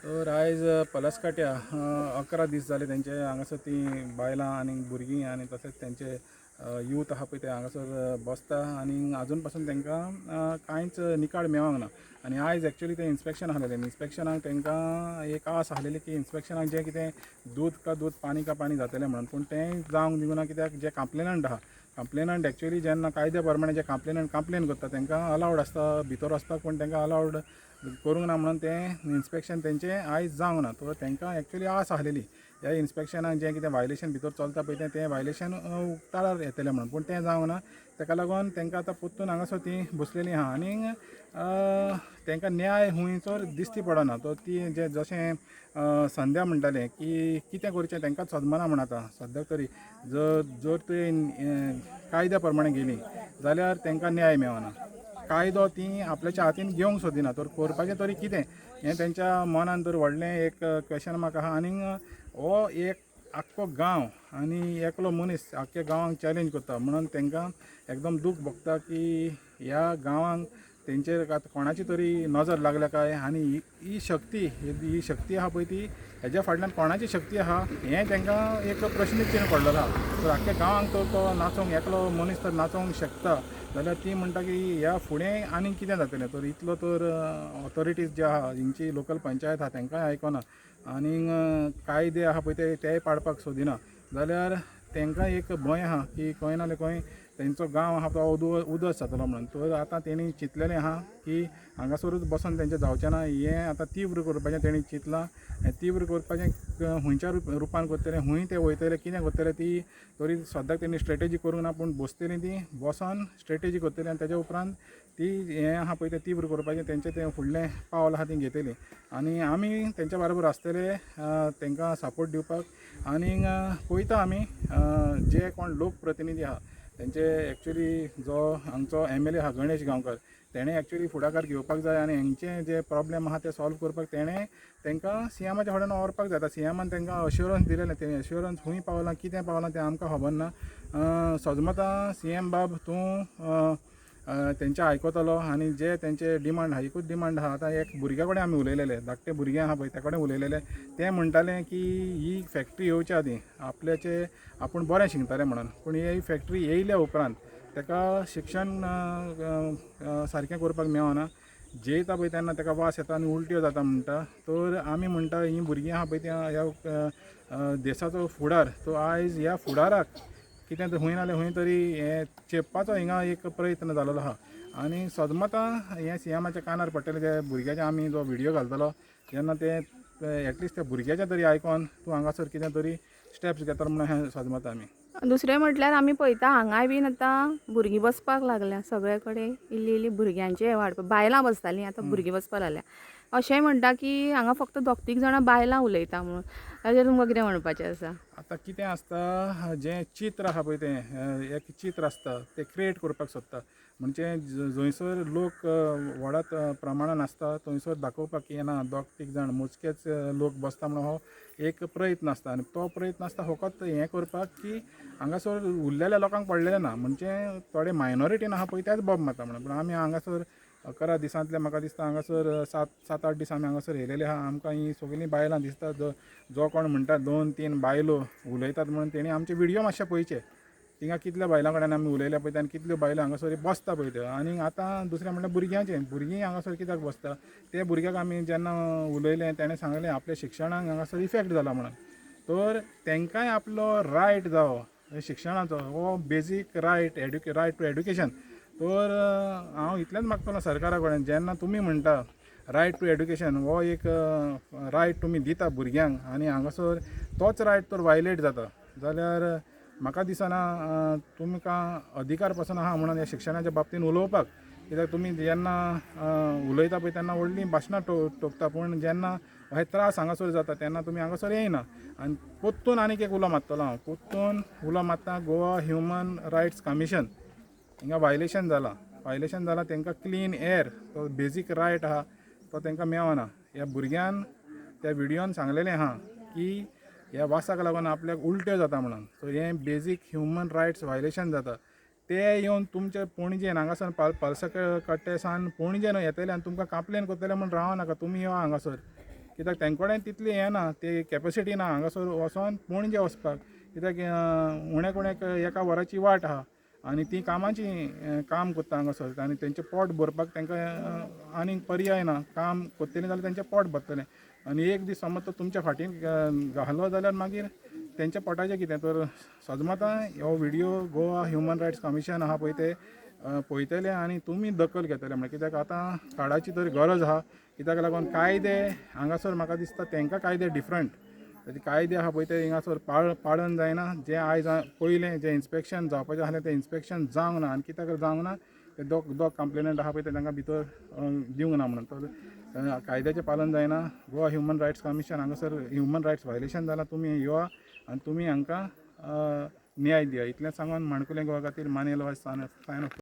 तर आयज पलसकाट्या 11 दीस जाले तेंचे हांगासर ती बायलां आनी भुरगीं आनी तशेंच तेंचे यूथ आहा पळय ते हांगासर बसता आनी आजून पासून तेंकां कांयच निकाड मेळोंक ना. आनी आयज एक्चुअली ते इन्स्पेक्शन आहलेलें. इन्स्पेक्शनाक तेंकां एक आस आहलेली की इन्स्पेक्शनाक जें कितें दूध का दूध पाणी का पाणी जातलें म्हणून, पूण तें जावंक दिवना. कित्याक जे कंप्लेनंट आहा, कंप्लेनंट एक्चुअली जेन्ना कायद्या प्रमाणे जे कंप्लेनंट कंप्लेन करता तेंकां अलावड आसता भितर वचपाक, पूण तेंकां अलावड करूंक ना म्हणून तें इन्स्पेक्शन तेंचें आयज जावंक ना. तो तेंकां एक्चुअली आस आहलेली ह्या इन्स्पेक्शनाक जें कितें वायलेशन भितर चलता पळय तें वायलेशन उक्ताडार येतलें म्हणून, पूण तें जावंक ना. तेका लागून तेंकां आतां पोत्तून हांगासर तीं बसलेलीं आहा आनीक तेंकां न्याय हुंयसर दिश्टी पडना. तो ती जें जशें संध्या म्हणटालें की कितें करचें तेंकांच सदमना म्हण आतां सद्याक तरी. जर ते कायद्या प्रमाणे गेलीं जाल्यार तेंकां न्याय मेळना. कायदो ती आपल्याच्या हातीन घेवंक सोदिना. तर करपाचें तरी कितें हें तेंच्या मनान तर व्हडलें एक क्वेशन मार्क आहा. आनीक हो एक आख्खो गांव आनी एकलो मनीस आख्ख्या गांवांक चॅलेंज करता म्हणून तेंकां एकदम दूख भोगता की ह्या गांवांक तेंचेर आतां कोणाची तरी नजर लागल्या काय. आनी ही शक्ती आहा पळय ती हेज्या फाटल्यान कोणाची शक्ती आहा हें तेंकां एक प्रश्न चिन्ह पडलेलो आहा. तर आख्ख्या गांवांक तर तो नाचोंक एकलो मनीस तर नाचोंक शकता जाल्यार ती म्हणटा की ह्या फुडें आनीक कितें जातलें. तर इतलो तर ऑथॉरिटीज जे आहा हिंची लोकल पंचायत आहा तेंकांय आयकना आनीक कायदे आहा पळय तेय पाडपाक सोदिना जाल्यार तेंकां एक भंय आहा की खंय ना जाल्यार खंय तेंचो गांव आहा तो उदस जातलो म्हणून. तर आतां तेणी चिंतलेलें आहा की हांगासरूच बसून तेंचें जावचें ना. हें आतां तीव्र करपाचें तेणी चिंतलां. हें तीव्र करपाचें खंयच्या रुपान करतलें, खंय ते वयतले, कितें करतले ती तरी सद्याक तेणी स्ट्रेटेजी करूंक ना. पूण बसतलीं ती बसोन स्ट्रेटेजी करतलीं आनी तेज्या उपरांत ती हें आहा पळय तें तीव्र करपाचें तेंचें तें फुडलें पावल आहा ती घेतली. आनी आमी तेंच्या बरोबर आसतले तेंकां सपोर्ट दिवपाक. आनीक पळयता आमी जे कोण लोकप्रतिनिधी आहा तेंचे एक्चुअली जो हांगचो MLA आहा गणेश गांवकर तेणें एक्चुअली फुडाकार घेवपाक जाय आनी हेंचे जे प्रॉब्लेम आहा ते सॉल्व करपाक तेणें तेंकां CMच्या फुड्यान व्हरपाक जाय. आतां CMन तेंकां अश्युरन्स दिलेलें. तें अश्युरन्स खंय पावलां कितें पावलां तें आमकां खबर ना. सजमता CM बाब तूं तेंचें आयकतलो आनी जे तेंचे डिमांड आहा एकूच डिमांड आहा. आतां एक भुरग्या कडेन आमी उलयलेले, धाकटें भुरगें आहा पळय त्या कडेन उलयलेले. तें म्हणटालें की ही फॅक्ट्री येवच्या आदीं आपल्याचें आपूण बरें शिकतालें म्हणून, पूण ही फॅक्ट्री येयल्या उपरांत तेका शिक्षण सारकें करपाक मेळना. जेयता पळय तेन्ना तेका वास येता आनी उलट्यो जाता म्हणटा. तर आमी म्हणटा हीं भुरगीं आहा पळय ती ह्या देशाचो फुडार. तो आयज ह्या फुडाराक कितें खंय ना जाल्यार खंय तरी हें चेपपाचो हिंगा एक प्रयत्न जालोलो आहा. आनी सदमता हें CMच्या कानार पडटलें. त्या भुरग्याचे आमी जो व्हिडियो घालतलो जेन्ना ते एटलिस्ट त्या भुरग्याचें तरी आयकोन तूं हांगासर कितें तरी स्टेप्स घेतलो म्हणून हें सदमता आमी. दुसरें म्हटल्यार आमी पळयता हांगाय बीन आतां भुरगीं बसपाक लागल्या सगळे कडेन. इल्ली इल्ली भुरग्यांचें हें वाडपाक बायलां बसतालीं आतां भुरगीं बसपाक लागल्या. अशेंय म्हणटा की हांगा फक्त दोग तीग जाणां बायलां उलयता म्हणून. ताजेर तुमकां कितें म्हणपाचें आसा? आतां कितें आसता जें चित्र आहा पळय तें एक चित्र आसता तें क्रिएट करपाक सोदता. म्हणजे जंयसर लोक व्हड प्रमाणान आसता थंयसर दाखोवपाक की ना दोग तीग जाण मोजकेच लोक बसता म्हणून हो एक प्रयत्न आसता. आनी तो प्रयत्न आसता फकत हें करपाक की हांगासर उरलेल्या लोकांक पडलेलें ना. म्हणजे थोडे मायनॉरिटीन आहा पळय तेच बोब मारता म्हणून. पूण आमी हांगासर 11 दिसांतले म्हाका दिसता हांगासर 7-8 दीस आमी हांगासर येयलेले आहा. आमकां ही सगळीं बायलां दिसता. जो कोण म्हणटा 2-3 बायलो उलयतात म्हणून तेणी आमचे व्हिडियो मातशे पळयचे. थिंगा कितल्या बायलां कडेन आमी उलयल्या पळय आनी कितल्यो बायलो हांगासर बसता पळय त्यो. आनी आतां दुसरें म्हणल्यार भुरगीं हांगासर कित्याक बसता. ते भुरग्याक आमी जेन्ना उलयलें तेणें सांगलें आपल्या शिक्षणाक हांगासर इफेक्ट जाला म्हणून. तर तेंकांय आपलो रायट जावो शिक्षणाचो हो बेजीक रायट टू एड्युकेशन. तर हांव इतलेंच मागतलों सरकारा कडेन जेन्ना तुमी म्हणटा रायट टू एड्युकेशन हो एक रायट तुमी दिता भुरग्यांक आनी हांगासर तोच रायट तर वायलेट जाता जाल्यार म्हाका दिसना तुमकां अधिकार पासून आहा म्हणून ह्या शिक्षणाच्या बाबतींत उलोवपाक. कित्याक तुमी जेन्ना उलयता पळय तेन्ना व्हडलीं भाशणां टोकता. पूण जेन्ना हे त्रास हांगासर जाता तेन्ना तुमी हांगासर येयना. आनी पोत्तून आनीक एक उलो मारतलो हांव. पोत्तून उलो मारता गोवा ह्युमन रायट्स कमिशन हिंगा वायलेशन जालां. तेंकां क्लीन एअर तो बेजीक रायट आहा तो तेंकां मेळना. ह्या भुरग्यान त्या व्हिडियोन सांगलेलें आहा की ह्या वासाक लागून आपल्याक उलट्यो जाता म्हणून. सो हें बेजीक ह्युमन रायट्स वायलेशन जाता. ते येवन तुमचे पणजेन हांगासर पलसकट्टे सावन पणजेन येतले आनी तुमकां कंप्लेन करतले म्हूण रावनाका. तुमी यो हांगासर कित्याक तेंचे कडेन तितली हें ना, ती कॅपेसिटी ना हांगासर वचोन पणजे वचपाक, कित्याक उण्याक उण्याक एका वराची वाट आहा आनी ती कामाची काम करता हांगासर आनी तेंचें पोट भरपाक तांकां आनीक पर्याय ना. काम करतलीं जाल्यार तेंचें पोट भरतलें आनी एक दीस समज तो तुमच्या फाटीन घालो जाल्यार मागीर तेंच्या पोटाचें कितें. तर सजमतां हो video Goa human rights commission आहा पळय ते पळयतले आनी तुमी दखल घेतले म्हण, कित्याक आतां काळाची तर गरज आहा. कित्याक लागून कायदे हांगासर म्हाका दिसता तेंकां कायदे डिफरंट, ते कायदे आहा पळय ते हिंगासर पाळन जायना. जे आयज पयलें जें इन्स्पेक्शन जावपाचें आसलें तें इन्स्पेक्शन जावंक ना आनी कित्याक जावंक ना ते दोग कंप्लेनंट आहा पळय ते तांकां भितर दिवंक ना म्हणून. तर कायद्याचें पालन जायना. गोवा ह्युमन रायट्स कमिशन हांगासर ह्युमन रायट्स वायलेशन जालां. तुमी येवा आनी तुमी हांकां न्याय दिया. इतलें सांगून माणकुलें गोवा खातीर मानेल वायज सायन ऑफ.